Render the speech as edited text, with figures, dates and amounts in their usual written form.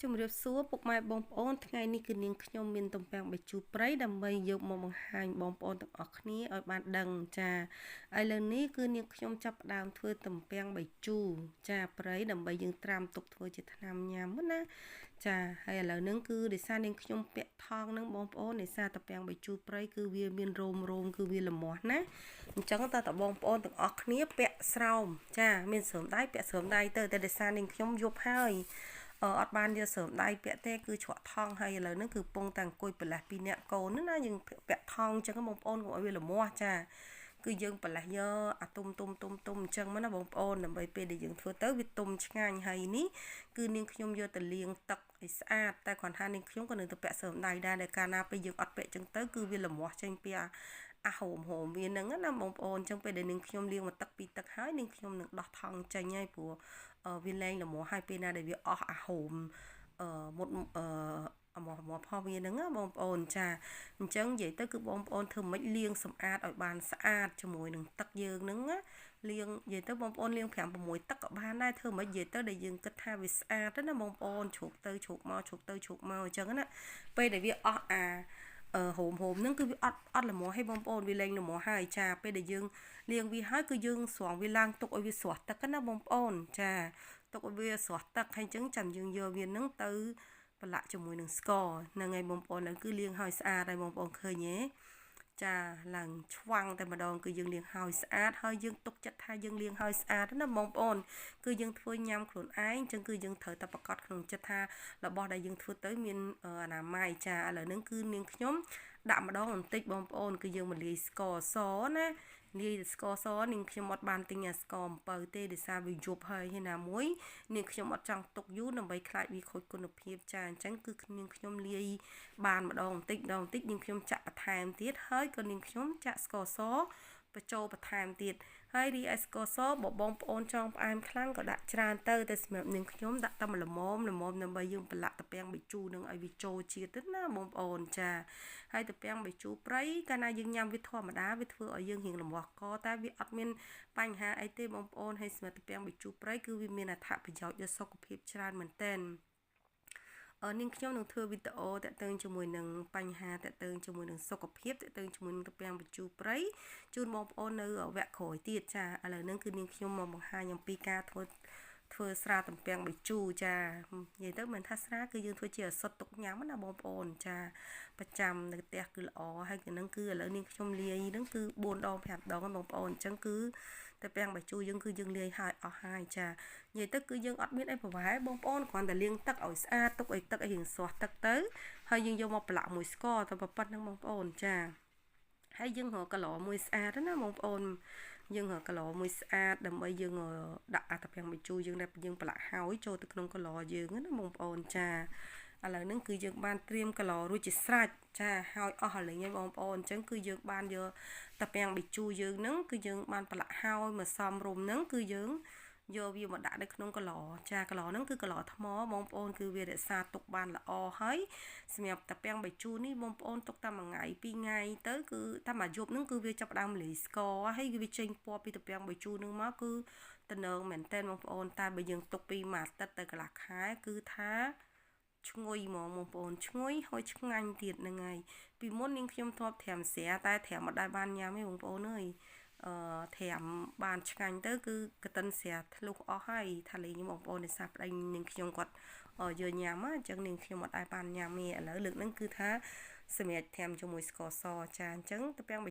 ជំរាបសួរពុកម៉ែបងប្អូនថ្ងៃនេះគឺនាងខ្ញុំមានទំពាំងបាយជូរព្រៃដើម្បីយកមកបង្ហាញបងប្អូនទាំងអស់គ្នាឲ្យបានដឹងចាឥឡូវនេះគឺនាងខ្ញុំចាប់ផ្ដើមធ្វើទំពាំងបាយជូរចាព្រៃដើម្បីយើងត្រាំទុកធ្វើជាថ្នាំញ៉ាំណាចាហើយឥឡូវហ្នឹងគឺដោយសារនាងខ្ញុំពាក់ថងហ្នឹងបងប្អូនដោយសារទំពាំងបាយជូរព្រៃគឺវាមានរោមគឺវាល្មាស់ណាអញ្ចឹងតើបងប្អូនទាំងអស់គ្នាពាក់ស្រោមចាមានស្រោមដៃពាក់ស្រោមដៃទៅតែដោយសារនាងខ្ញុំយប់ហើយអត់បានយកស្រោមដៃពាក់ទេគឺច្រកថងហើយឥឡូវហ្នឹងគឺពងតែអង្គុយប្រឡះ2នាក់កូនណាយើងពាក់ថងអញ្ចឹងបងប្អូនកុំឲ្យវាល្មាស់ចាគឺយើងប្រឡះយកអាទុំអញ្ចឹងមកណាបងប្អូនដើម្បីពេលដែលយើងធ្វើទៅវាទុំឆ្ងាញ់ហើយនេះគឺនាងខ្ញុំយកទៅលាងទឹកឲ្យស្អាតតែគ្រាន់ថានាងខ្ញុំក៏នៅតែពាក់ស្រោមដៃដែរដែលកាលណាពេលយើងអត់ពាក់អញ្ចឹងទៅគឺវាល្មាស់ចេញពីអាហូមវាហ្នឹងណាបងប្អូនអញ្ចឹងពេលដែលនាងខ្ញុំលាងមួយទឹកពីរទឹកហើយនាងខ្ញុំនឹងដោះថងចេញហើយព្រោះវាលែងល្មាស់ហើយពេលណាដែលវាអស់អាហូមមុតមកផោះវាហ្នឹងណាបងប្អូនចាអញ្ចឹងនិយាយទៅគឺបងប្អូនធ្វើម៉េចលាងសម្អាតឲ្យបានស្អាតជាមួយនឹងទឹកយើងហ្នឹងណាលាងនិយាយទៅបងប្អូនលាង5 6ទឹកក៏បានដែរធ្វើម៉េចនិយាយទៅដែលយើងគិតថាវាស្អាតណាបងប្អូនជ្រូកទៅជ្រូកមកជ្រូកទៅជ្រូកមកអញ្ចឹងណាពេលដែលវាអស់ហូមហ្នឹងគឺវាអត់ល្មមឲ្យបងប្អូនវាលែងល្មមហើយចាពេលដែលយើងលាងវាហើយគឺយើងស្រង់វាឡើងទុកឲ្យវាស្រស់ទឹកណាបងប្អូនចាទុកឲ្យវាស្រស់ទឹកហើយអញ្ចឹងចាំយើងយកវាហ្នឹងទៅប្រឡាក់ជាមួយនឹងស្ករហ្នឹងហើយបងប្អូនហ្នឹងគឺលាងឲ្យស្អាតហើយបងប្អូនឃើញទេចាឡើងឆ្វាំងតែម្ដងគឺយើងលាងឲ្យស្អាតហើយយើងទុកចិត្តថាយើងលាងឲ្យស្អាតណាបងប្អូនគឺយើងធ្វើញ៉ាំខ្លួនឯងអញ្ចឹងគឺយើងត្រូវតែប្រកាសក្នុងចិត្តថារបស់ដែលយើងធ្វើទៅមានអនាម័យចាឥឡូវហ្នឹងគឺនាងខ្ញុំដាក់ម្ដងបន្តិចបងប្អូនគឺយើងមកលាយស្ករសណាលាយស្ករសនាងខ្ញុំអត់បានទិញស្ករអំពៅទេដោយសារវាយប់ហើយណាមួយនាងខ្ញុំអត់ចង់ទុកយូរដើម្បីខ្លាចវាខូចគុណភាពចាអញ្ចឹងគឺនាងខ្ញុំលាយបានម្ដងបន្តិចនាងខ្ញុំចាក់បន្ថែមទៀតហើយក៏នាងខ្ញុំចាក់ស្ករសបញ្ចូលបន្ថែមទៀតហើយរីឯស្ករសបងប្អូនចង់ផ្អែមខ្លាំងក៏ដាក់ច្រើនទៅតែសម្រាប់នាងខ្ញុំដាក់តែល្មមដើម្បីយើងប្រឡាក់ទំពាំងបាយជូរនឹងឲ្យវាចូលជាតិទៅណាបងប្អូនចាហើយទំពាំងបាយជូរព្រៃកាលណាយើងញ៉ាំវាធម្មតាវាធ្វើឲ្យយើងរៀងរមាស់កតែវាអត់មានបញ្ហាអីទេបងប្អូនហើយសម្រាប់ទំពាំងបាយជូរព្រៃគឺវាមានអត្ថប្រយោជន៍ដល់សុខភាពច្រើនមែនទែននាងខ្ញុំនឹងធ្វើវីដេអូតាក់ទងជាមួយនឹងបញ្ហាតាក់ទងជាមួយនឹងសុខភាពតាក់ទងជាមួយនឹងទំពាំងបាយជូរព្រៃជូនបងប្អូននៅវគ្គក្រោយទៀតចាឥឡូវហ្នឹងគឺនាងខ្ញុំមកបង្ហាញអំពីការធ្វើស្រាទំពាំងបាយជូរចានិយាយទៅមិនថាស្រាគឺយើងធ្វើជាអសុទ្ធទុកញ៉ាំណាបងប្អូនចាប្រចាំនៅផ្ទះគឺល្អហើយគឺនឹងគឺឥឡូវនាងខ្ញុំលាយហ្នឹងគឺ4ដង5ដងបងប្អូនអញ្ចឹងគឺទំពាំងបាយជូរយើងគឺយើងលាយឲ្យអស់ហើយចានិយាយទៅគឺយើងអត់មានអីប្រវែបងប្អូនគ្រាន់តែលាងទឹកឲ្យស្អាតទុកឲ្យទឹកឲ្យរៀងស្រស់ទឹកទៅហើយយើងយកមកប្រឡាក់មួយស្ករទៅប៉ុណ្្នឹងបងប្អូនចាហើយយើងរកកន្លមួយស្អាតណាបងប្អូនយើងរកកន្លមួយស្អាតដើម្បីយើងដាក់អាទំពាំងបាយជូរយើងដែលយើងប្រឡាក់ហើយចូលទៅក្នុងកន្លយើងណាបងប្អូនចាឥឡូវហ្នឹងគឺយើងបានត្រៀមកន្លរួចជាស្រេចចាហើយអស់ហើយលេងបងប្អូនអញ្ចឹងគឺយើងបានយកទំពាំងបាយជូរយើងហ្នឹងគឺយើងបានប្រឡាក់ហើយមកសំរុំហ្នឹងគឺយើងយកវាមកដាក់នៅក្នុងកន្លចាកន្លហ្នឹងគឺកន្លថ្មបងប្អូនគឺវារក្សាទុកបានល្អហើយសម្រាប់ទំពាំងបាយជូរនេះបងប្អូនទុកតែមួយថ្ងៃពីរថ្ងៃទៅគឺតែមួយយប់ហ្នឹងគឺវាចាប់ផ្ដើមលាយស្ករហើយវាចេញពណ៌ពីទំពាំងបាយជូរហ្នឹងមកគឺតំណងមែនតើបងប្អូនតែបើយើងទុកពីមួយអាទិត្យទៅកន្លះខែគឺថាឈ្ងុយហ្មងបងប្អូនឈ្ងុយហើយឆ្ងាញ់ទៀតហ្នឹងហើយពីមុននាងខ្ញុំធ្លាប់ត្រាំស្រាតែត្រាំអត់ដែរបានញ៉ាំទេបងប្អូនអើយត្រាំបានឆ្ងាញ់ទៅគឺកតិនស្រាធ្លុះអស់ហើយថាលេងបងប្អូននេសាទប្តីនាងខ្ញុំគាត់យកញ៉ាំអញ្ចឹងនាងខ្ញុំអត់ដែរបានញ៉ាំទេឥឡូវលើកហ្នឹងគឺថាសម្រាប់ត្រាំជាមួយស្ករសចាអញ្ចឹងទំពាំង